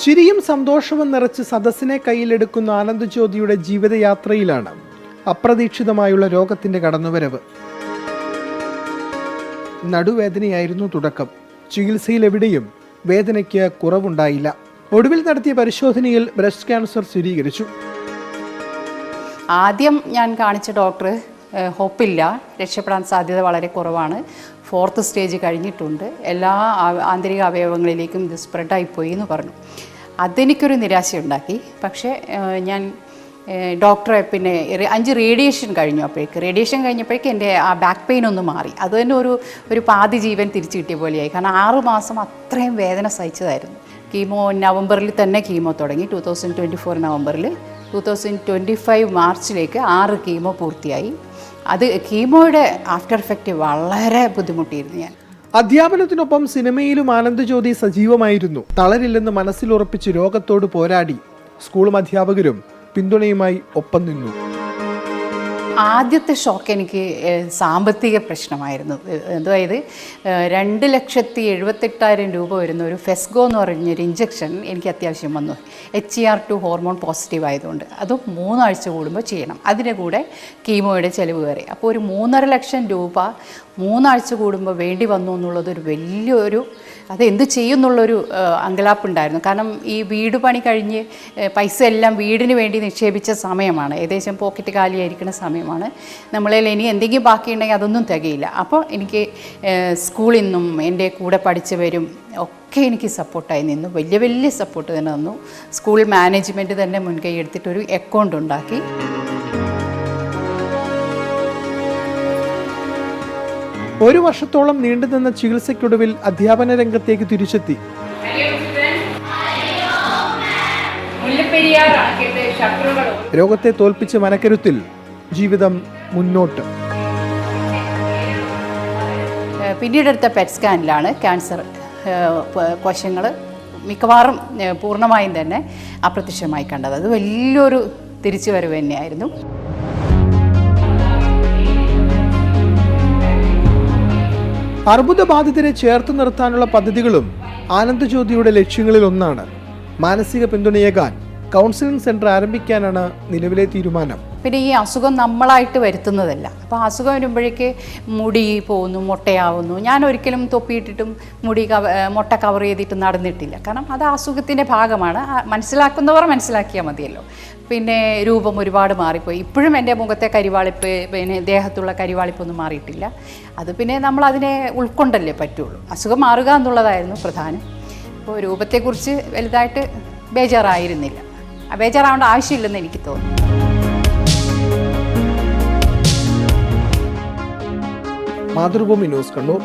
ചിരിയും സന്തോഷവും നിറച്ച് സദസ്സിനെ കയ്യിലെടുക്കുന്ന ആനന്ദജ്യോതിയുടെ ജീവിതയാത്രയിലാണ് അപ്രതീക്ഷിതമായുള്ള രോഗത്തിന്റെ കടന്നുവരവ്. നടുവേദനയായിരുന്നു തുടക്കം. ചികിത്സയിൽ എവിടെയും വേദനയ്ക്ക് കുറവുണ്ടായില്ല. ഒടുവിൽ നടത്തിയ പരിശോധനയിൽ ബ്രസ്റ്റ് ക്യാൻസർ സ്ഥിരീകരിച്ചു. ആദ്യം ഞാൻ കാണിച്ച ഡോക്ടർ ഹോപ്പില്ല, രക്ഷപ്പെടാൻ സാധ്യത വളരെ കുറവാണ്, 4th സ്റ്റേജ് കഴിഞ്ഞിട്ടുണ്ട്, എല്ലാ ആന്തരിക അവയവങ്ങളിലേക്കും ഇത് സ്പ്രെഡായിപ്പോയി എന്ന് പറഞ്ഞു. അതെനിക്കൊരു നിരാശയുണ്ടാക്കി. പക്ഷേ ഞാൻ ഡോക്ടറെ പിന്നെ 5 റേഡിയേഷൻ കഴിഞ്ഞു. റേഡിയേഷൻ കഴിഞ്ഞപ്പോഴേക്കും എൻ്റെ ആ ബാക്ക് പെയിൻ ഒന്ന് മാറി. അത് തന്നെ ഒരു പാതി ജീവൻ തിരിച്ചു കിട്ടിയ പോലെയായി. കാരണം 6 മാസം അത്രയും വേദന സഹിച്ചതായിരുന്നു. കീമോ നവംബറിൽ തന്നെ കീമോ തുടങ്ങി, 2024 നവംബറിൽ. 2025 മാർച്ചിലേക്ക് 6 കീമോ പൂർത്തിയായി. അത് കീമോയുടെ ആഫ്റ്റർ എഫക്റ്റ് വളരെ ബുദ്ധിമുട്ടിയിരുന്നു ഞാൻ. അധ്യാപനത്തിനൊപ്പം സിനിമയിലും ആനന്ദജ്യോതി സജീവമായിരുന്നു. തളരില്ലെന്ന് മനസ്സിലുറപ്പിച്ച് രോഗത്തോട് പോരാടി. സ്കൂളും അധ്യാപകരും പിന്തുണയുമായി ഒപ്പം നിന്നു. ആദ്യത്തെ ഷോക്ക് എനിക്ക് സാമ്പത്തിക പ്രശ്നമായിരുന്നു. അതായത് 2,78,000 രൂപ വരുന്ന ഒരു ഫെസ്ഗോ എന്ന് പറഞ്ഞൊരു ഇഞ്ചക്ഷൻ എനിക്ക് അത്യാവശ്യം വന്നു. HER2 ഹോർമോൺ പോസിറ്റീവ് ആയതുകൊണ്ട് അതും 3 ആഴ്ച കൂടുമ്പോൾ ചെയ്യണം. അതിൻ്റെ കൂടെ കീമോയുടെ ചിലവ് കയറി. അപ്പോൾ ഒരു 3.5 ലക്ഷം രൂപ 3 ആഴ്ച കൂടുമ്പോൾ വേണ്ടി വന്നു എന്നുള്ളതൊരു വലിയൊരു, അതെന്ത് ചെയ്യുന്നുള്ളൊരു അങ്കലാപ്പുണ്ടായിരുന്നു. കാരണം ഈ വീട് പണി കഴിഞ്ഞ് പൈസ എല്ലാം വീടിന് വേണ്ടി നിക്ഷേപിച്ച സമയമാണ്. ഏകദേശം പോക്കറ്റ് കാലിയായിരിക്കുന്ന സമയമാണ്. നമ്മളിൽ ഇനി എന്തെങ്കിലും ബാക്കിയുണ്ടെങ്കിൽ അതൊന്നും തികയില്ല. അപ്പോൾ എനിക്ക് സ്കൂളിൽ നിന്നും എൻ്റെ കൂടെ പഠിച്ചവരും ഒക്കെ എനിക്ക് സപ്പോർട്ടായി നിന്നു. വലിയ സപ്പോർട്ട് തന്നെ തന്നു. സ്കൂൾ മാനേജ്മെൻറ്റ് തന്നെ മുൻകൈ എടുത്തിട്ടൊരു അക്കൗണ്ട് ഉണ്ടാക്കി. ഒരു വർഷത്തോളം നീണ്ടുനിന്ന ചികിത്സയ്ക്കൊടുവിൽ അധ്യാപന രംഗത്തേക്ക് തിരിച്ചെത്തി. രോഗത്തെ തോൽപ്പിച്ച മനക്കരുത്തിൽ ജീവിതം മുന്നോട്ട്. പിന്നീടെടുത്ത പെറ്റ് സ്കാനിലാണ് ക്യാൻസർ കോശങ്ങൾ മിക്കവാറും പൂർണ്ണമായും തന്നെ അപ്രത്യക്ഷമായി കണ്ടത്. അത് വലിയൊരു തിരിച്ചുവരവ് തന്നെയായിരുന്നു. അർബുദബാധിതരെ ചേർത്ത് നിർത്താനുള്ള പദ്ധതികളും ആനന്ദജ്യോതിയുടെ ലക്ഷ്യങ്ങളിൽ ഒന്നാണ്. മാനസിക പിന്തുണയേകാൻ കൗൺസിലിംഗ് സെന്റർ ആരംഭിക്കാനാണ് നിലവിലെ തീരുമാനം. പിന്നെ ഈ അസുഖം നമ്മളായിട്ട് വരുത്തുന്നതല്ല. അപ്പോൾ അസുഖം വരുമ്പോഴേക്ക് മുടി പോകുന്നു, മുട്ടയാവുന്നു. ഞാൻ ഒരിക്കലും തൊപ്പിയിട്ടിട്ടും മുട്ട കവർ ചെയ്തിട്ട് നടന്നിട്ടില്ല. കാരണം അത് അസുഖത്തിൻ്റെ ഭാഗമാണ്. മനസ്സിലാക്കുന്നവർ മനസ്സിലാക്കിയാൽ മതിയല്ലോ. പിന്നെ രൂപം ഒരുപാട് മാറിപ്പോയി. ഇപ്പോഴും എൻ്റെ മുഖത്തെ കരിവാളിപ്പ്, പിന്നെ ദേഹത്തുള്ള കരിവാളിപ്പൊന്നും മാറിയിട്ടില്ല. അത് പിന്നെ നമ്മളതിനെ ഉൾക്കൊണ്ടല്ലേ പറ്റുള്ളൂ. അസുഖം മാറുക എന്നുള്ളതായിരുന്നു പ്രധാനം. അപ്പോൾ രൂപത്തെക്കുറിച്ച് വലുതായിട്ട് ബേജാറായിരുന്നില്ല. ബേജാറാവേണ്ട ആവശ്യമില്ലെന്ന് എനിക്ക് തോന്നുന്നു. മാതൃഭൂമി ന്യൂസ്, കണ്ണൂർ.